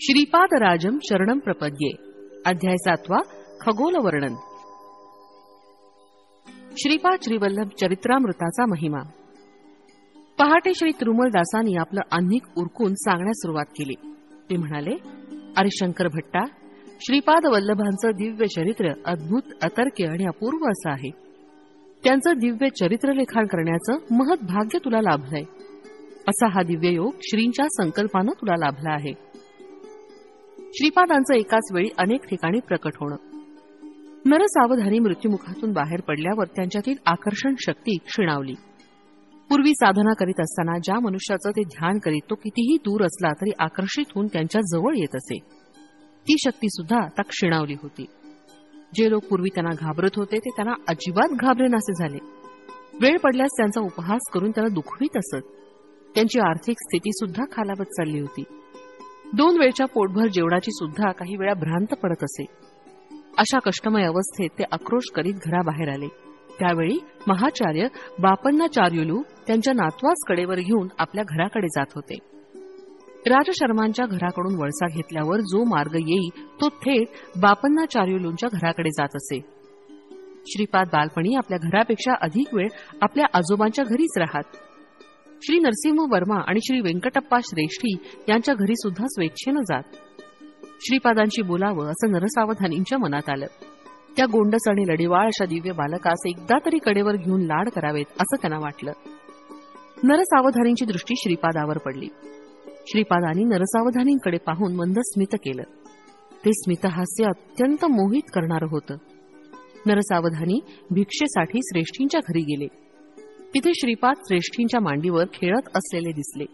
श्रीपादराजं शरणं प्रपद्ये. अध्याय 7. खगोल वर्णन. श्रीपाद श्रीवल्लभ चरित्रामृताचा महिमा. पहाटे श्री तिरुमलदासांनी आपलं आन्निक उरकून सांगण्यास सुरुवात केली. ते म्हणाले, अरे शंकर भट्टा, श्रीपाद वल्लभांचं दिव्य चरित्र अद्भुत, अतर्क्य आणि अपूर्व असं आहे. त्यांचं दिव्य चरित्रलेखन करण्याचं महत् भाग्य तुला लाभलंय. असा हा दिव्य योग श्रींच्या संकल्पानं तुला लाभला आहे. श्रीपादांचं एकाच वेळी अनेक ठिकाणी प्रकट होणं. नरसावधानी मृत्युमुखातून बाहेर पडल्यावर त्यांच्यातील आकर्षण शक्ती क्षीणावली. पूर्वी साधना करीत असताना ज्या मनुष्याचं ते ध्यान करीत तो कितीही दूर असला तरी आकर्षित होऊन त्यांच्या जवळ येत असे, ती शक्ती सुद्धा आता क्षीणावली होती. जे लोक पूर्वी त्यांना घाबरत होते ते त्यांना अजिबात घाबरेनासे झाले. वेळ पडल्यास त्यांचा उपहास करून त्यांना दुखवीत असत. त्यांची आर्थिक स्थिती सुद्धा खालावत चालली होती. 2 वेळच्या पोटभर जेवणाची सुद्धा काही वेळा भ्रांत पडत असे. अशा कष्टमय अवस्थेत ते आक्रोश करीत घराबाहेर आले. त्यावेळी महाचार्य बापन्नाचार्युलू त्यांच्या नातवास कडेवर घेऊन आपल्या घराकडे जात होते. राजशर्मांच्या घराकडून वळसा घेतल्यावर जो मार्ग येई तो थेट बापन्नाचार्युलूंच्या घराकडे जात असे. श्रीपाद बालपणी आपल्या घरापेक्षा अधिक वेळ आपल्या आजोबांच्या घरीच राहत. श्री नरसिंह वर्मा आणि श्री व्यंकटप्पा श्रेष्ठी यांच्या घरी सुद्धा स्वेच्छेनं जात. श्रीपादांची बोलावं असं नरसावधानींच्या मनात आलं. त्या गोंडस आणि लढीवाळ अशा दिव्य बालकास एकदा तरी कडेवर घेऊन लाड करावेत असं त्यांना वाटलं. नरसावधानींची दृष्टी श्रीपादावर पडली. श्रीपादांनी नरसावधानींकडे पाहून मंद स्मित केलं. ते स्मितहास्य अत्यंत मोहित करणारं होतं. नरसावधानी भिक्षेसाठी श्रेष्ठींच्या घरी गेले. तिथे श्रीपाद श्रेष्ठींच्या मांडीवर खेळत असलेले दिसले.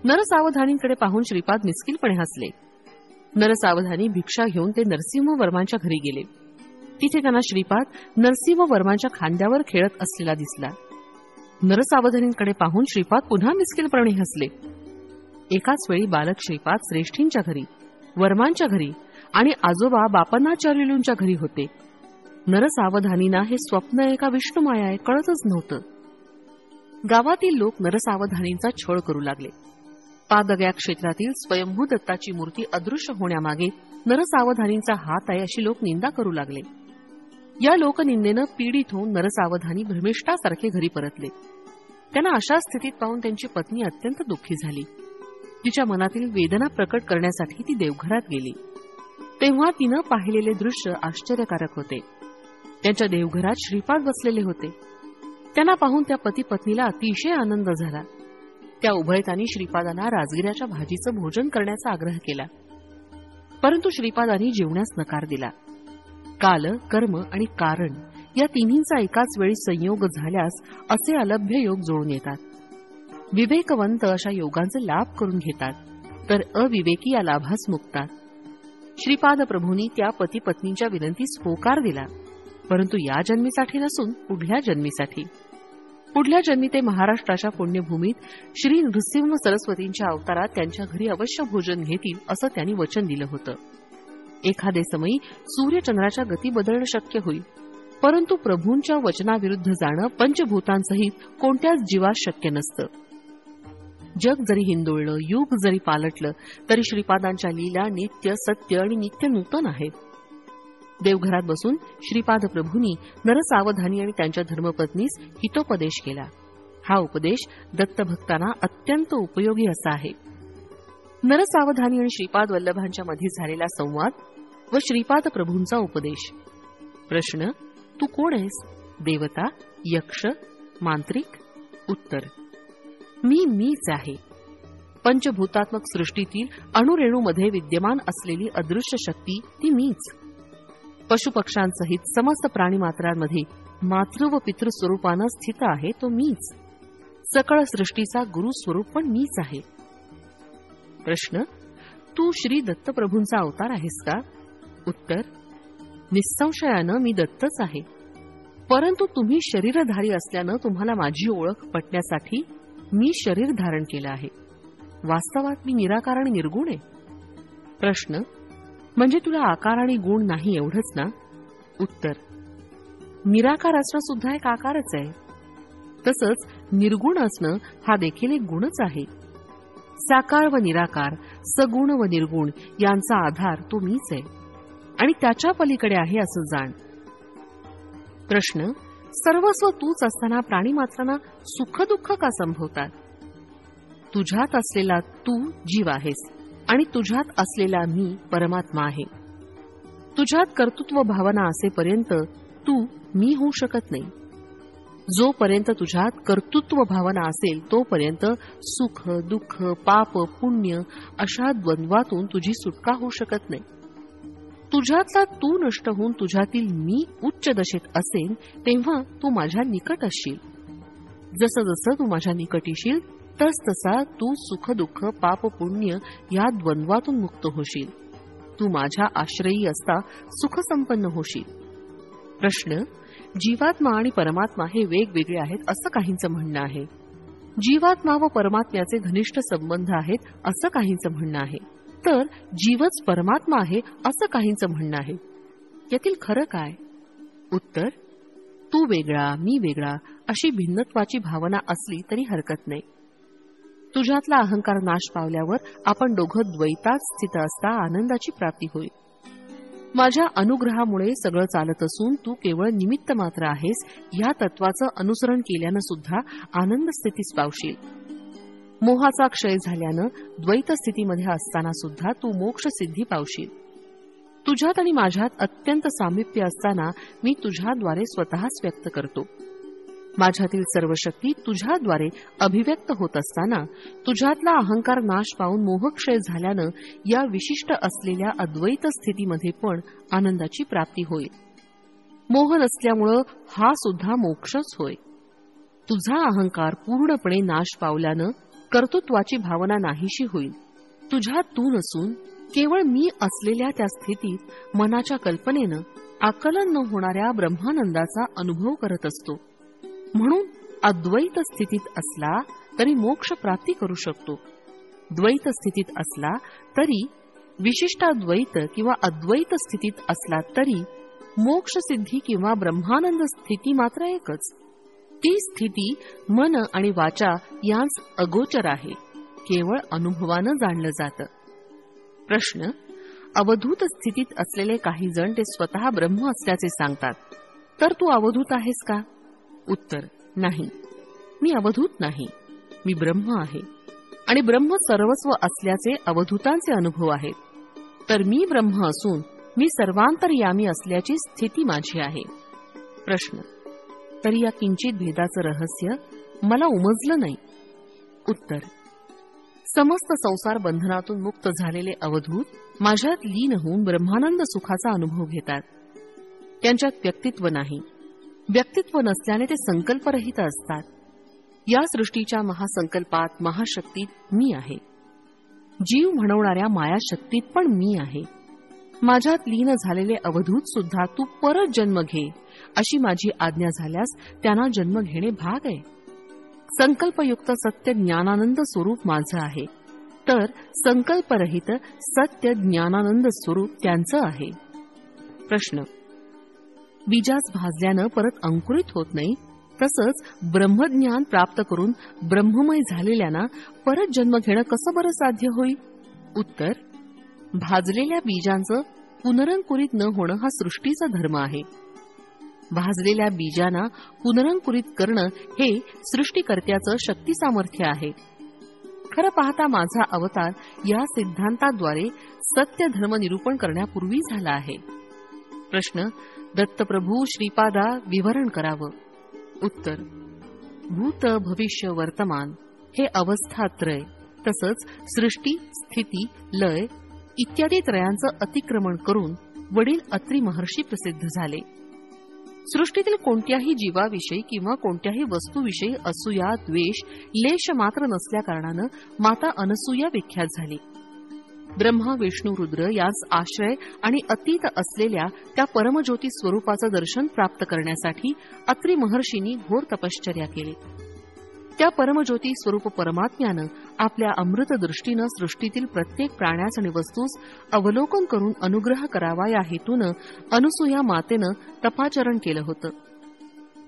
नरसावधानींकडे पाहून श्रीपाद मिस्किलपणे हसले. नरसावधानी भिक्षा घेऊन ते नरसिंह वर्मांच्या घरी गेले. तिथे त्यांना श्रीपाद नरसिंह वर्मांच्या खांद्यावर खेळत असलेला दिसला. नरसावधानींकडे पाहून श्रीपाद पुन्हा मिस्किलपणे हसले. एकाच वेळी बालक श्रीपाद श्रेष्ठींच्या घरी, वर्मांच्या घरी आणि आजोबा बापन्नाचार्युलूंच्या घरी होते. नरसावधानींना हे स्वप्न आहे का विष्णुमाया आहे कळतच नव्हतं. गावातील लोक नरसावधानींचा छळ करू लागले. पादगया क्षेत्रातील स्वयंभू दत्ताची मूर्ती अदृश्य होण्यामागे नरसावधानींचा हात आहे अशी लोक निंदा करू लागले. या लोकनिंदेनं पीडित होऊन नरसावधानी भ्रमिष्ठासारखे घरी परतले. त्यांना अशा स्थितीत पाहून त्यांची पत्नी अत्यंत दुःखी झाली. तिच्या मनातील वेदना प्रकट करण्यासाठी ती देवघरात गेली. तेव्हा तिनं पाहिलेले दृश्य आश्चर्यकारक होते. त्यांच्या देवघरात श्रीपाद बसलेले होते. त्यांना पाहून त्या पती पत्नीला अतिशय आनंद झाला. त्या उभयतांनी श्रीपादांना राजगिऱ्याच्या भाजीचं भोजन करण्याचा आग्रह केला. परंतु श्रीपादांनी जेवण्यास नकार दिला. काल, कर्म आणि कारण या तिन्हींचा एकाच वेळी संयोग झाल्यास असे अलभ्य योग जुळून येतात. विवेकवंत अशा योगांचे लाभ करून घेतात, तर अविवेकी या लाभास मुकतात. श्रीपाद प्रभूंनी त्या पती पत्नींच्या विनंतीस होकार दिला, परंतु या जन्मीसाठी नसून पुढल्या जन्मीसाठी. पुढल्या जन्मी ते महाराष्ट्राच्या पुण्यभूमीत श्री नृसिंह सरस्वतींच्या अवतारात त्यांच्या घरी अवश्य भोजन घेतील असं त्यांनी वचन दिलं होतं. एखादे समयी सूर्यचंद्राच्या गती बदलणं शक्य होईल, परंतु प्रभूंच्या वचनाविरुद्ध जाणं पंचभूतांसहित कोणत्याच जीवास शक्य नसतं. जग जरी हिंदोळलं, युग जरी पालटलं, तरी श्रीपादांच्या लीला नित्य सत्य आणि नित्य नूतन आहेत. देवघरात बसून श्रीपाद प्रभूंनी नरसावधानी आणि त्यांच्या धर्मपत्नीस हितोपदेश केला. हा उपदेश दत्तभक्तांना अत्यंत उपयोगी असा आहे. नरसावधानी आणि श्रीपाद वल्लभांच्या मध्ये झालेला संवाद व श्रीपाद प्रभूंचा उपदेश. प्रश्न: तू कोण आहेस? देवता, यक्ष, मांत्रिक? उत्तर: मीच आहे. पंचभूतात्मक सृष्टीतील अणुरेणूमध्ये विद्यमान असलेली अदृश्य शक्ती ती मीच. पशुपक्ष्यांसहित समस्त प्राणीमात्रांमध्ये मातृ व पितृ स्वरूपानं स्थित आहे तो मीच. सकळ सृष्टीचा गुरुस्वरूप पण मीच आहे. प्रश्न: तू श्री दत्तप्रभूंचा अवतार आहेस का? उत्तर: निसंशयानं मी दत्तच आहे, परंतु तुम्ही शरीरधारी असल्यानं तुम्हाला माझी ओळख पटण्यासाठी मी शरीर धारण केलं आहे. वास्तवात मी निराकार आणि निर्गुण आहे. प्रश्न: म्हणजे तुला आकार आणि गुण नाही एवढंच ना? उत्तर: निराकार असणं सुद्धा एक आकारच आहे. तसंच निर्गुण असणं हा देखील एक गुणच आहे. साकार व निराकार, सगुण व निर्गुण यांचा आधार तो मीच आहे आणि त्याच्या पलीकडे आहे असं जाण. प्रश्न: सर्वस्व तूच असताना प्राणीमात्रांना सुख-दुःख का संभवतात? तुझ्यात असलेला तू जीव आहेस आणि तुझ्यात असलेला मी परमात्मा आहे. तुझ्यात कर्तृत्व भावना असेपर्यंत तू मी होऊ शकत नाही. जोपर्यंत तुझ्यात कर्तृत्व भावना असेल तोपर्यंत सुख, दुःख, पाप, पुण्य अशा द्वंद्वातून तुझी सुटका होऊ शकत नाही. तुझ्यातला तू नष्ट होऊन तुझ्यातील मी उच्च दशेत असेल तेव्हा तू माझ्या निकट असशील. जसं जसं तू माझ्या निकट येशील तसतसा तू सुख, दुःख, पाप, पुण्य या द्वंद्वातून मुक्त होशील. तू माझ्या आश्रयी असता सुखसंपन्न होशील. प्रश्न: जीवात्मा आणि परमात्मा हे वेगवेगळे आहेत असं काहींचं म्हणणं आहे. जीवात्मा व परमात्म्याचे घनिष्ठ संबंध आहेत असं काहींचं म्हणणं आहे. तर जीवच परमात्मा आहे असं काहींचं म्हणणं आहे. यातील खरं काय? उत्तर: तू वेगळा, मी वेगळा अशी भिन्नत्वाची भावना असली तरी हरकत नाही. तुझ्यातला अहंकार नाश पावल्यावर आपण दोघं द्वैतात स्थित असता आनंदाची प्राप्ती होईल. माझ्या अनुग्रहामुळे सगळं चालत असून तू केवळ निमित्त मात्र आहेस या तत्वाचं अनुसरण केल्यानं सुद्धा आनंद स्थितीस पावशील. मोहाचा क्षय झाल्यानं द्वैत स्थितीमध्ये असताना सुद्धा तू मोक्ष सिद्धी पावशील. तुझ्यात आणि माझ्यात अत्यंत सामिप्य असताना मी तुझ्याद्वारे स्वतःच व्यक्त करतो. माझ्यातील सर्व शक्ती तुझ्याद्वारे अभिव्यक्त होत असताना तुझ्यातला अहंकार नाश पावून मोहक्षय झाल्यानं या विशिष्ट असलेल्या अद्वैत स्थितीमध्ये पण आनंदाची प्राप्ती होईल. मोह नसल्यामुळं हा सुद्धा मोक्षच होय. तुझा अहंकार पूर्णपणे नाश पावल्यानं कर्तृत्वाची भावना नाहीशी होईल. तुझ्यात तू नसून केवळ मी असलेल्या त्या स्थितीत मनाच्या कल्पनेनं आकलन न होणाऱ्या ब्रह्मानंदाचा अनुभव करत असतो. म्हणून अद्वैत स्थितीत असला तरी मोक्ष प्राप्ती करू शकतो. द्वैत स्थितीत असला तरी, विशिष्टाद्वैत किंवा अद्वैत स्थितीत असला तरी मोक्ष सिद्धी किंवा ब्रह्मानंद स्थिती मात्र एकच. ती स्थिती मन आणि वाचा यांस अगोचर आहे, केवळ अनुभवानं जाणलं जातं. प्रश्न: अवधूत स्थितीत असलेले काही जण ते स्वतः ब्रह्म असल्याचे सांगतात, तर तू अवधूत आहेस का? उत्तर: नाही, मी अवधूत नाही. मी ब्रह्म आहे आणि ब्रह्म सर्वस्व असल्याचे अवधूतांचे अनुभव आहेत. तर मी ब्रह्म असून मी सर्वांतर्यामी असल्याची स्थिती माझी आहे. प्रश्न: तरी या किंचित भेदाचं रहस्य मला उमजलं नाही. उत्तर: समस्त संसार बंधनातून मुक्त झालेले अवधूत माझ्यात लीन होऊन ब्रह्मानंद सुखाचा अनुभव घेतात. त्यांच्यात व्यक्तित्व नाही. व्यक्तित्व नसल्याने ते संकल्परहित असतात. या सृष्टीच्या महासंकल्पात, महाशक्तीत मी आहे. जीव म्हणवणाऱ्या मायाशक्तीत पण मी आहे. माझ्यात लीन झालेले अवधूत सुद्धा तू परत जन्म घे अशी माझी आज्ञा झाल्यास त्यांना जन्म घेणे भाग आहे. संकल्पयुक्त सत्य ज्ञानानंद स्वरूप माझं आहे, तर संकल्परहित सत्य ज्ञानानंद स्वरूप त्यांचं आहे. प्रश्न: बीजास भाजल्यानं परत अंकुरित होत नाही, तसंच ब्रह्मज्ञान प्राप्त करून ब्रह्ममय झालेल्यांना परत जन्म घेणं कसं बरं साध्य होईल? उत्तर: भाजलेल्या बीजांचं पुनरंकुरित न होणं हा सृष्टीचा धर्म आहे. भाजलेल्या बीजांना पुनरंकुरित करणं हे सृष्टीकर्त्याचं शक्ती सामर्थ्य आहे. खरं पाहता माझा अवतार या सिद्धांताद्वारे सत्य धर्म निरूपण करण्यापूर्वी झाला आहे. प्रश्न: दत्तप्रभू श्रीपादा विवरण करावं. उत्तर: भूत, भविष्य, वर्तमान हे अवस्थात्रय, तसंच सृष्टी, स्थिती, लय इत्यादी त्रयांचं अतिक्रमण करून वडील अत्री महर्षी प्रसिद्ध झाले. सृष्टीतील कोणत्याही जीवाविषयी किंवा कोणत्याही वस्तूविषयी असूया, द्वेष लेश मात्र नसल्या कारणानं माता अनसूया विख्यात झाली. ब्रह्मा, विष्णू, रुद्र यांस आश्रय आणि अतीत असलेल्या त्या परमज्योती स्वरूपाचं दर्शन प्राप्त करण्यासाठी अत्री महर्षींनी घोर तपश्चर्या केली. त्या परमज्योती स्वरूप परमात्म्यानं आपल्या अमृत दृष्टीनं सृष्टीतील प्रत्येक प्राण्यास आणि वस्तूस अवलोकन करून अनुग्रह करावा या हेतूनं अनसूया मातेनं तपाचरण केलं होतं.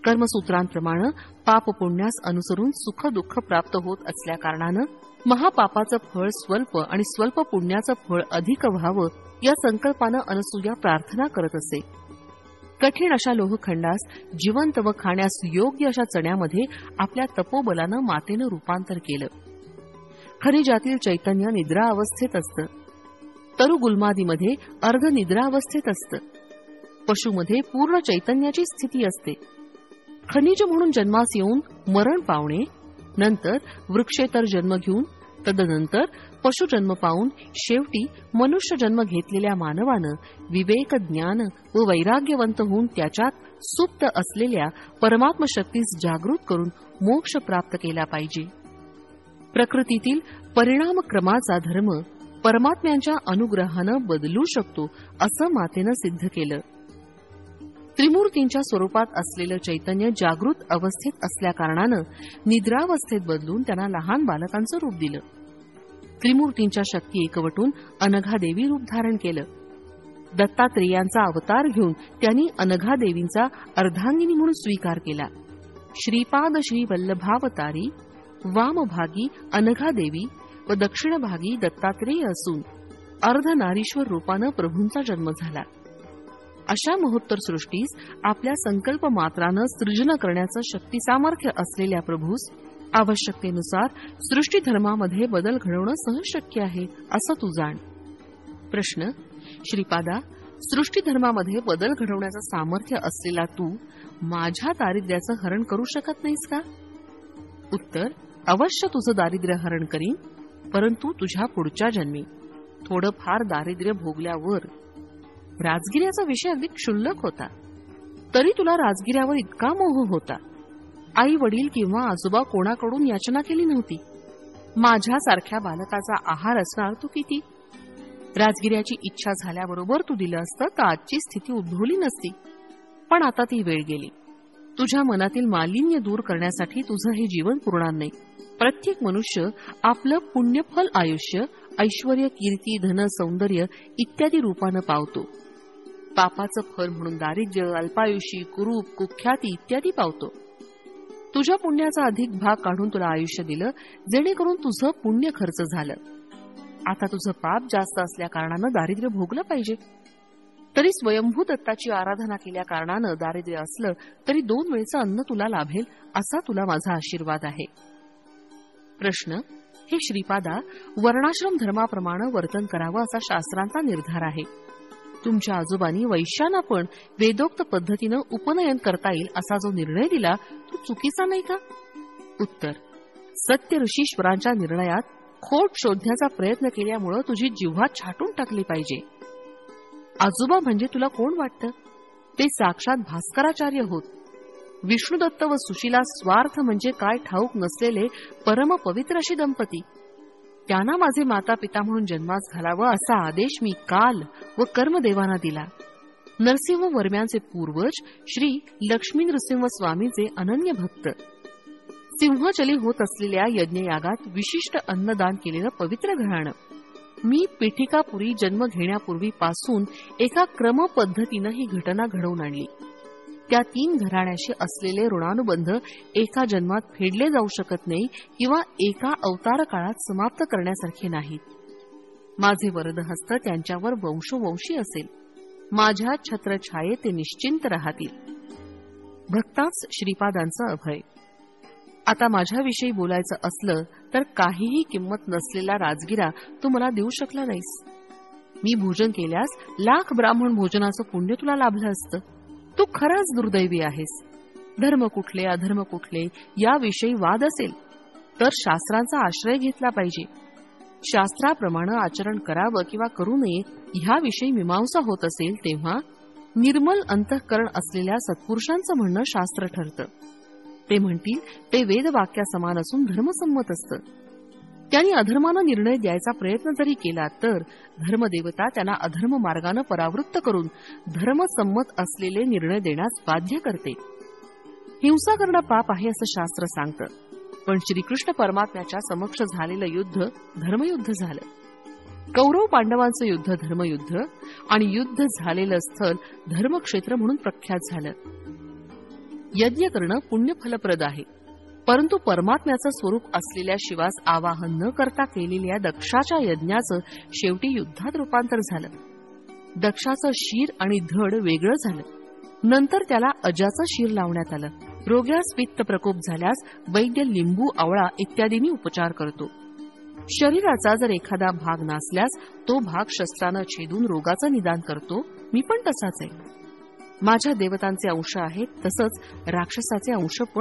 कर्मसूत्रांप्रमाणे पाप पुण्यास अनुसरून सुख दुःख प्राप्त होत असल्या कारणानं महापापाचं फळ स्वल्प आणि स्वल्प पुण्याचं फळ अधिक व्हावं या संकल्पानं अनसूया प्रार्थना करत असे. कठीण अशा लोहखंडास जिवंत व खाण्यास योग्य अशा चण्यामध्ये आपल्या तपोबलानं मातेनं रूपांतर केलं. खनिजातील चैतन्य निद्रा अवस्थेत असतं. तरुगुल्मादीमध्ये अर्ध निद्रा अवस्थेत असतं. पशुमध्ये पूर्ण चैतन्याची स्थिती असते. खनिज म्हणून जन्मास येऊन मरण पावणे, नंतर वृक्षेतर जन्म घेऊन, तदनंतर पशुजन्म पाहून शेवटी मनुष्य जन्म घेतलेल्या मानवानं विवेक, ज्ञान व वैराग्यवंत होऊन त्याच्यात सुप्त असलेल्या परमात्म शक्तीस जागृत करून मोक्ष प्राप्त केला पाहिजे. प्रकृतीतील परिणामक्रमाचा धर्म परमात्म्यांच्या अनुग्रहानं बदलू शकतो असं मातेनं सिद्ध केलं. त्रिमूर्तींच्या स्वरूपात असलेलं चैतन्य जागृत अवस्थेत असल्याकारणानं निद्रावस्थेत बदलून त्यांना लहान बालकांचं रूप दिलं. त्रिमूर्तींच्या शक्ती एकवटून अनघादेवी रूप धारण केलं. दत्तात्रेयांचा अवतार घेऊन त्यांनी अनघादेवींचा अर्धांगिनी म्हणून स्वीकार केला. श्रीपाद श्री वल्लभावतारी वामभागी अनघादेवी व दक्षिणभागी दत्तात्रेय असून अर्धनारीश्वर रूपानं प्रभूंचा जन्म झाला. अशा महोत्तर सृष्टीस आपल्या संकल्प मात्रानं सृजन करण्याचं शक्ती सामर्थ्य असलेल्या प्रभूस आवश्यकतेनुसार सृष्टी धर्मामध्ये बदल घडवणं सहज शक्य आहे असं तू जाण. प्रश्न: श्रीपादा, सृष्टी धर्मामध्ये बदल घडवण्याचं सामर्थ्य असलेला तू माझ्या दारिद्र्याचं हरण करू शकत नाहीस का? उत्तर: अवश्य तुझं दारिद्र्य हरण करीन, परंतु तुझ्या पुढच्या जन्मी. थोडंफार दारिद्र्य भोगल्यावर. राजगिऱ्याचा विषय अगदी क्षुल्लक होता, तरी तुला राजगिऱ्यावर इतका मोह होता. आई वडील किंवा आजोबा कोणाकडून याचना केली नव्हती. माझ्यासारख्या बालकाचा आहार असणार तू किती. राजगिऱ्याची इच्छा झाल्याबरोबर तू दिलं असतं तर आजची स्थिती उद्भवली नसती. पण आता ती वेळ गेली. तुझ्या मनातील मालिन्य दूर करण्यासाठी तुझं हे जीवन पुरणार नाही. प्रत्येक मनुष्य आपलं पुण्यफल आयुष्य, ऐश्वर्य, कीर्ती, धन, सौंदर्य इत्यादी रूपानं पावतो. पापाचं फल म्हणून दारिद्र्य, अल्पायुषी, कुरूप, कुख्याती इत्यादी पावतो. तुझ्या पुण्याचा अधिक भाग काढून तुला आयुष्य दिलं, जेणेकरून तुझं पुण्य खर्च झालं. आता तुझं पाप जास्त असल्या कारणानं दारिद्र्य भोगलं पाहिजे. तरी स्वयंभू दत्ताची आराधना केल्या कारणानं दारिद्र्य असलं तरी 2 वेळचं अन्न तुला लाभेल असा तुला माझा आशीर्वाद आहे. प्रश्न: हे श्रीपादा, वर्णाश्रम धर्माप्रमाणे वर्तन करावं असा शास्त्रांचा निर्धार आहे. तुमच्या आजोबांनी वैश्यांना पण वेदोक्त पद्धतीनं उपनयन करता येईल असा जो निर्णय दिला तो चुकीचा नाही का? उत्तर: सत्य ऋषीश्वरांच्या निर्णयात खोट शोधण्याचा प्रयत्न केल्यामुळे तुझी जिव्हा छाटून टाकली पाहिजे. आजोबा म्हणजे तुला कोण वाटतं? ते साक्षात भास्कराचार्य होत. विष्णुदत्त व सुशीला स्वार्थ म्हणजे काय ठाऊक नसलेले परम पवित्र अशी दंपती. त्यांना माझे माता पिता म्हणून जन्मास घालावं असा आदेश मी काल व कर्मदेवांना दिला. नरसिंह वर्म्यांचे पूर्वज श्री लक्ष्मी नृसिंह स्वामीचे अनन्य भक्त. सिंहचली होत असलेल्या यज्ञयागात विशिष्ट अन्नदान केलेलं पवित्र घराणं. मी पीठिकापुरी जन्म घेण्यापूर्वीपासून एका क्रमपद्धतीनं ही घटना घडवून आणली. त्या 3 घराण्याशी असलेले ऋणानुबंध एका जन्मात फेडले जाऊ शकत नाही किंवा एका अवतार काळात समाप्त करण्यासारखे नाहीत. माझे वरदहस्त त्यांच्यावर वंशोवंशी असेल. माझ्या छत्रछायेत ते निश्चिंत राहतील. भक्ताच श्रीपादांचं अभय. आता माझ्याविषयी बोलायचं असलं तर काहीही किंमत नसलेला राजगिरा तू मला देऊ शकला नाहीस. मी भोजन केल्यास लाख ब्राह्मण भोजनाचं पुण्य तुला लाभलं असतं. तू खराच दुर्दैवी आहेस. धर्म कुठले, अधर्म कुठले याविषयी वाद असेल तर शास्त्रांचा आश्रय घेतला पाहिजे. शास्त्राप्रमाणे आचरण करावं किंवा करू नये ह्याविषयी मीमांसा होत असेल तेव्हा निर्मल अंतःकरण असलेल्या सत्पुरुषांचं म्हणणं शास्त्र ठरतं. ते म्हणतील ते वेदवाक्यासमान असून धर्मसंमत असतं. त्यांनी अधर्मानं निर्णय द्यायचा प्रयत्न जरी केला तर धर्मदेवता त्यांना अधर्म मार्गानं परावृत्त करून धर्मसंमत असलेले निर्णय देण्यास बाध्य करते. हिंसा करणं पाप आहे असं शास्त्र सांगतं. पण श्रीकृष्ण परमात्म्याच्या समक्ष झालेलं युद्ध धर्मयुद्ध झालं. कौरव पांडवांचं युद्ध धर्मयुद्ध आणि युद्ध झालेलं स्थळ धर्मक्षेत्र म्हणून प्रख्यात झालं. यज्ञ करणं पुण्यफलप्रद आहे. परंतु परमात्म्याचं स्वरूप असलेल्या शिवास आवाहन न करता केलेल्या दक्षाच्या यज्ञाचं शेवटी युद्धात रूपांतर झालं. दक्षाचं शीर आणि धड वेगळं झालं. नंतर त्याला अजाचं शीर लावण्यात आलं. रोग्यास पित्त प्रकोप झाल्यास वैद्य लिंबू, आवळा इत्यादींनी उपचार करतो. शरीराचा जर एखादा भाग नासल्यास तो भाग शस्त्रानं छेदून रोगाचं निदान करतो. मी पण तसाच आहे. माझ्या देवतांचे अंश आहेत, तसंच राक्षसाचे अंश पण